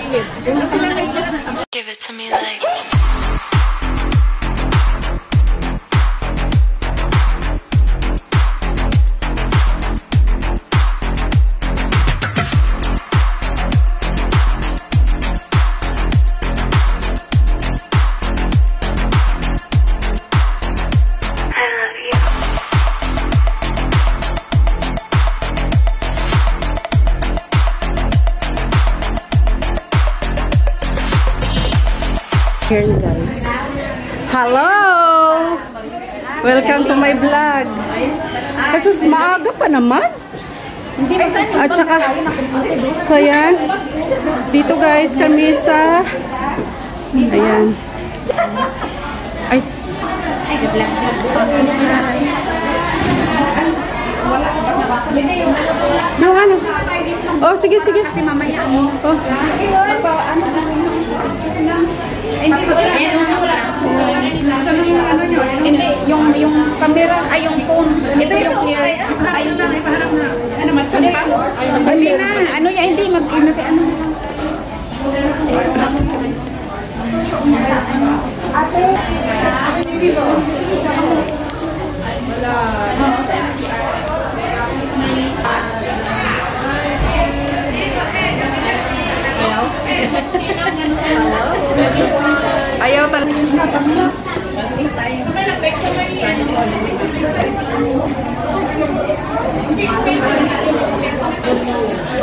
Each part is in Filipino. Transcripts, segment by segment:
Give it to me like. Here guys. Hello! Welcome to my vlog. Kasus maaga pa naman. At saka, so yan. Dito guys kami sa, ayan. Ay. No, ano? Oh, sige, sige. Kasi mamaya. Oh. Hindi ba? Hindi, yung camera, ay yung phone. Ito yung clear. Ayun lang, ipaharap na. Ano, mas kampano? Hindi na. Ano yan, hindi. Ano. Ate. Ayaw talaga.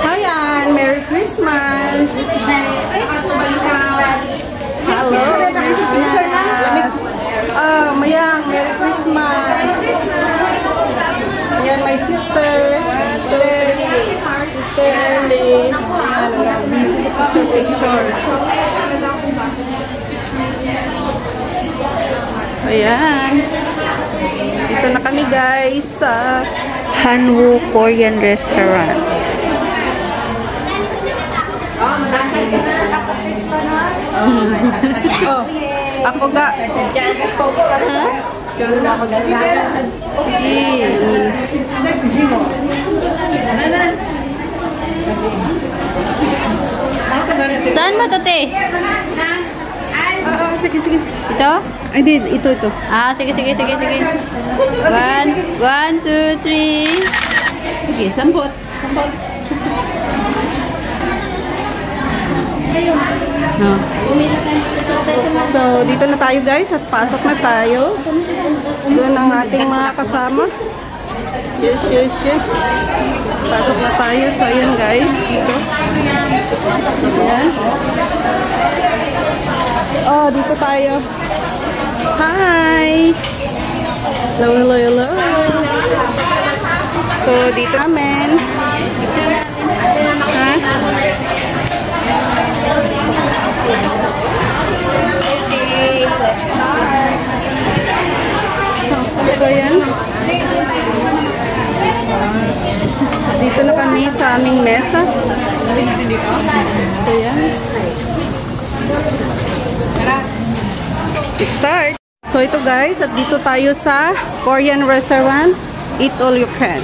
Ayan, Merry Christmas. Hello, Christmas. Mayang, Merry Christmas. Ayan, my sister. Sister Erly. Picture. Ayan. Dito na kami guys sa Hanwoo Korean Restaurant. Oh, ako ga. Ha? Saan ba ito, te? Sige, sige. Ito? Ay, ito. Sige. One, two, three. Sige, sambot. So, dito na tayo guys at pasok na tayo. Doon ang ating mga kasama. Yes. Pasok na tayo. So, ayan guys. Dito. Ayan. Oh, dito tayo. Hi! Hello. So, dito namin. Ha? Okay, let's start. So, ayan. Dito na kami sa aming mesa. So, ayan. Let's start. So, ito guys, at dito tayo sa Korean restaurant. Eat all you can.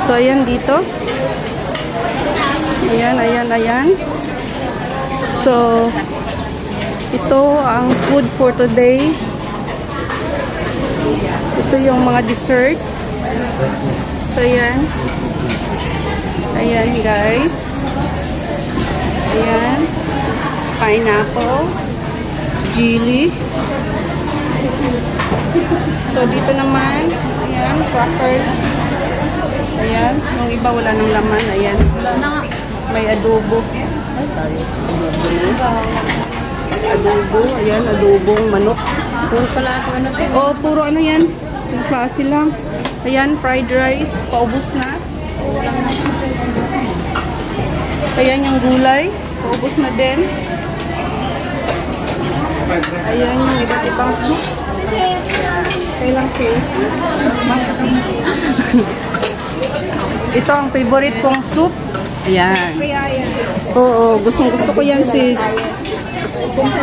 So, ayan dito. Ayan. So, ito ang food for today. Ito yung mga dessert. So, ayan. Ayan, guys. Ayan. Pineapple. Chili. So, dito naman. Ayan, crackers. Ayan. Yung iba wala ng laman. Ayan. May adobo. Adobo. Ayan, adobong manok. Puro pala ito. Ano ito? Oh, puro ano yan. Yung klase lang. Ayan, fried rice. Paubos na. Ayan yung gulay. Paubos na din. Ayan yung iba't ibang soup. Kailang soup. Ito ang favorite kong soup. Ayan. Oo, gusto ko yan sis.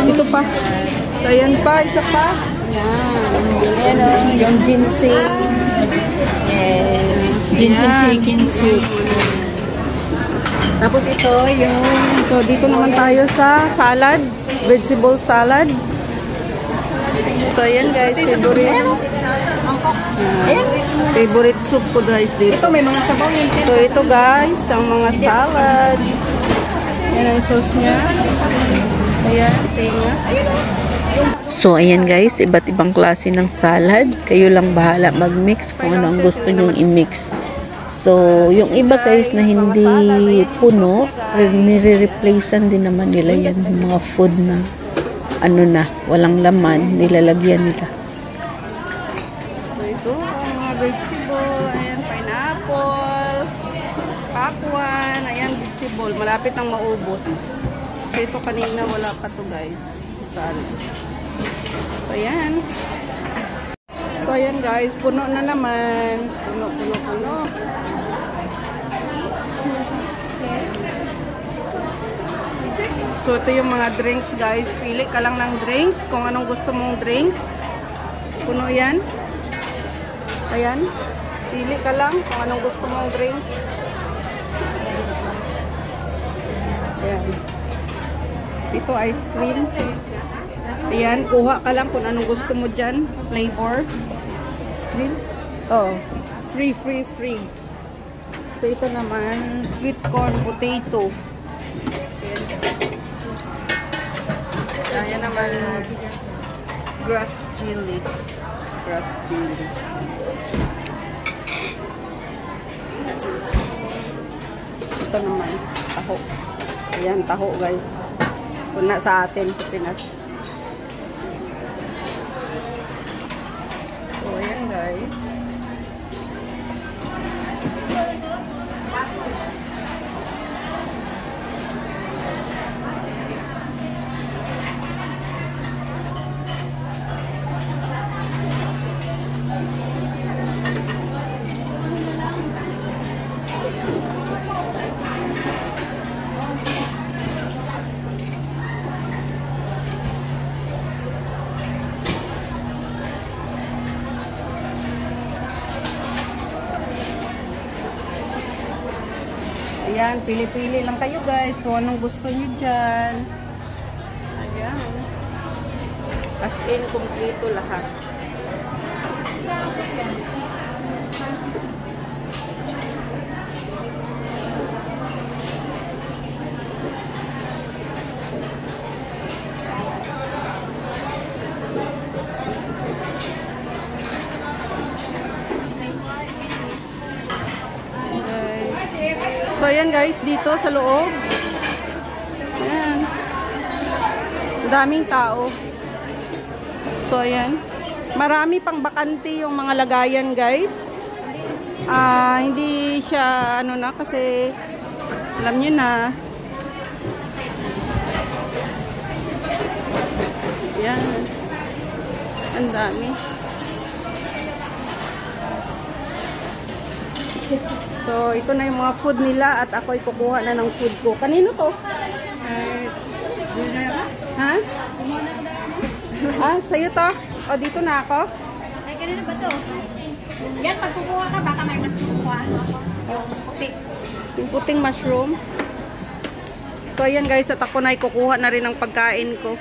Ito pa. Ayan pa, isa pa. Ayan. Ayan yung ginseng. Yes. Ginseng chicken soup. Tapos ito yung... So, dito naman tayo sa salad. Vegetable salad. So, ayan guys. Favorite. Favorite soup ko guys dito. Ito may mga sabaw yun. So, ito guys. Ang mga salad. Yan ang sauce niya. Ayan. Tinga. So, ayan guys, iba't ibang klase ng salad. Kayo lang bahala mag-mix kung ano ang gusto nyong i-mix. So, yung iba guys na hindi puno, nire-replacean din naman nila yan. Yung mga food na ano na, walang laman, nilalagyan nila. So, ito ang mga vegetable. Ayan, pineapple. Pakwan. Ayan, vegetable. Malapit nang maubos. So, ito kanina wala pa to guys. Salad. So, ayan. So, ayan guys. Puno na naman. Puno. So, ito yung mga drinks guys. Pili ka lang ng drinks. Kung anong gusto mong drinks. Puno yan. Ayan. Pili ka lang kung anong gusto mong drinks. Ayan. Ito ice cream. Ayan, kuha ka lang kung anong gusto mo dyan. Flavor. Screen. Oh, free. So, ito naman, sweet corn potato. Ayan naman, grass chili. Ito naman, taho. Ayan, taho guys. Kuna sa atin sa Pinas. So, ayan guys. Ayan, pili-pili lang kayo guys kung anong gusto nyo dyan. Ayan. As in, kompleto lahat. So, ayan guys, dito sa loob. Ayan. Daming tao. So, ayan. Marami pang bakante yung mga lagayan guys. Hindi siya, ano na, kasi alam nyo na. Ayan. Ang dami. So, ito na yung mga food nila at ako'y kukuha na ng food ko. Kanino to? Ha? Sa'yo to? O, dito na ako? Ay, kanina ba to? Yan, pag kukuha ka, baka may mas kukuha. Yung puti. Yung puting mushroom. So, ayan guys, at ako na kukuha na rin ang pagkain ko.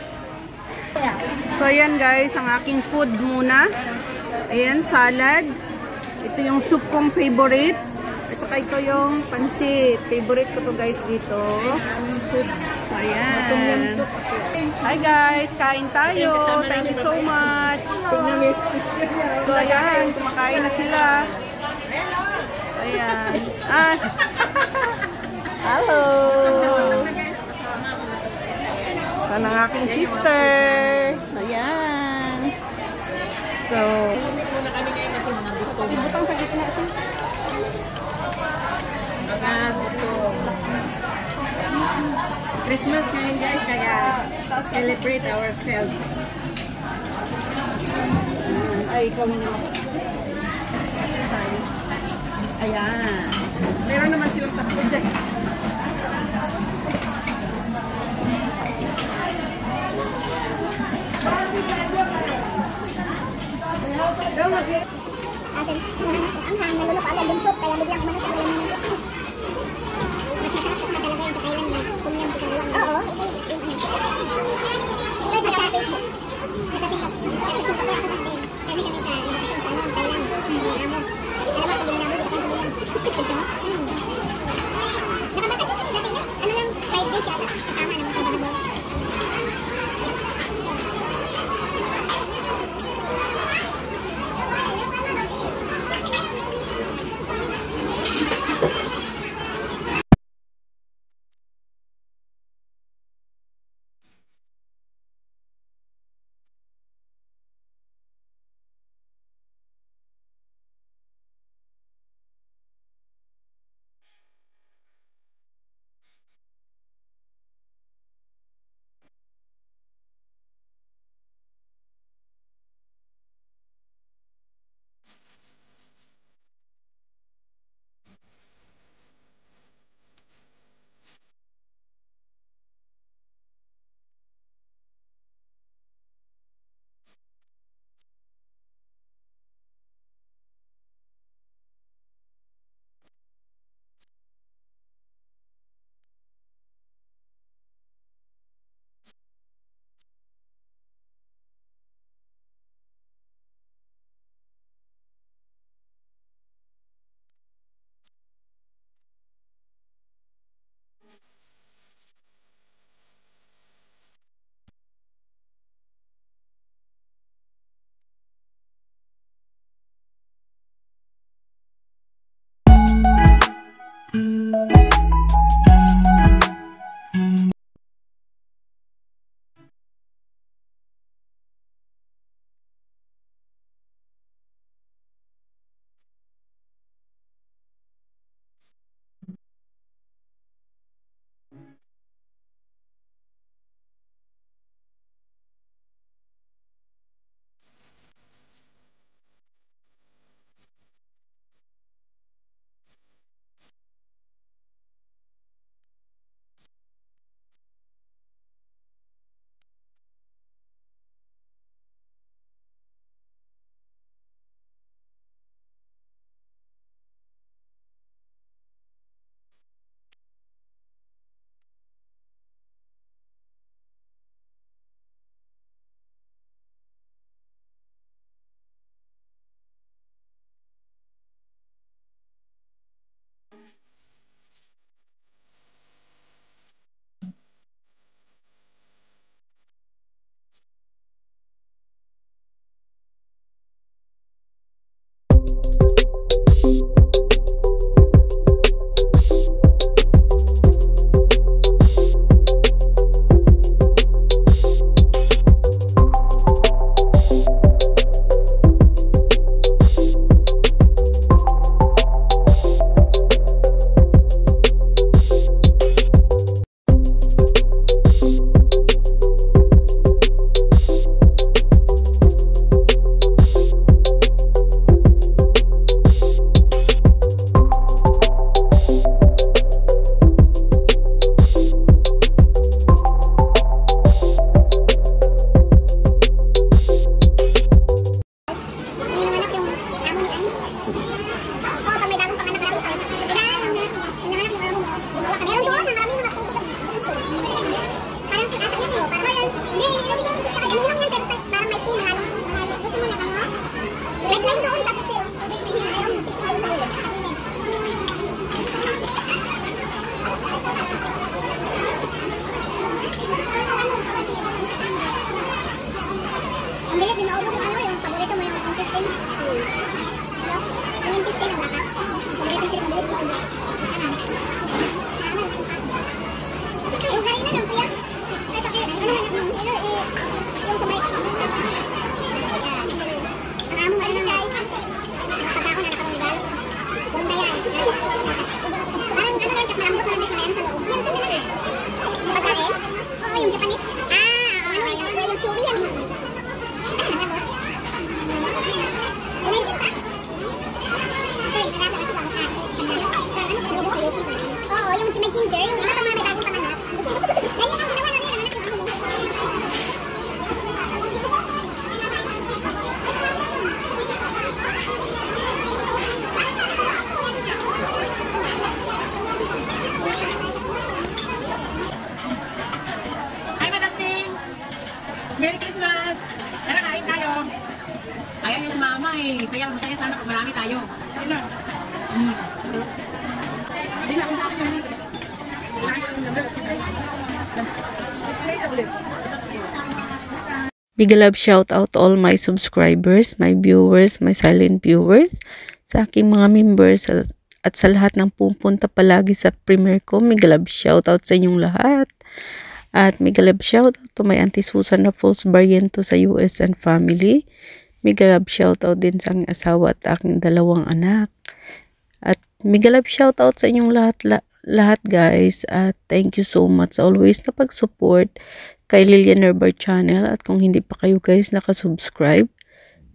So, ayan guys, ang aking food muna. Ayan, salad. Ito yung soup kong favorite. At saka ito yung pansit. Favorite ko to guys dito. So, ayan. Hi guys, kain tayo. Thank you so much. So, ayan, kumakain na sila. Ayan. Hello. Sana ang aking sister. Ayan. So, ibutang sa gitna siya. Mga butong. Christmas ngayon guys, kaya celebrate ourselves. Ay, ikaw na. Ayan. Meron naman silang tatlo dyan. Atin, murang ito. Ang hang, nalulo pa agad yung soup, kaya biglang kumanas ang alam mo. Mas masarap sa mga talaga. Merry Christmas! Tara, kain tayo. Ayaw niyo si mama eh. Masaya sana pag marami tayo. Big love shout out to all my subscribers, my viewers, my silent viewers, sa aking mga members at sa lahat ng pupunta palagi sa premiere ko. Big love shout out sa inyong lahat. At big love shout out to my Auntie Susan Raffles Barriento sa US and family. Big love shout out din sa aking asawa at aking 2 anak. At big love shout out sa inyong lahat guys. At thank you so much always na pag-support kay Lilian Herbar Channel. At kung hindi pa kayo guys nakasubscribe,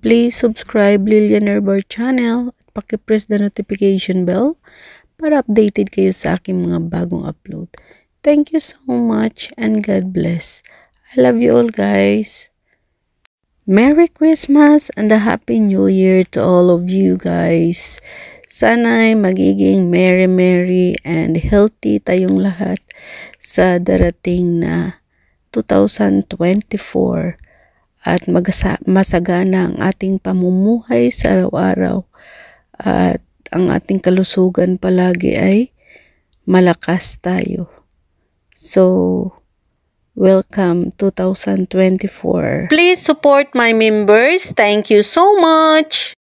please subscribe Lilian Herbar Channel at paki-press the notification bell para updated kayo sa aking mga bagong upload. Thank you so much and God bless. I love you all guys. Merry Christmas and a Happy New Year to all of you guys. Sana'y magiging merry and healthy tayong lahat sa darating na 2024 at masagana ang ating pamumuhay sa araw-araw at ang ating kalusugan palagi ay malakas tayo. So, welcome 2024. Please support my members. Thank you so much.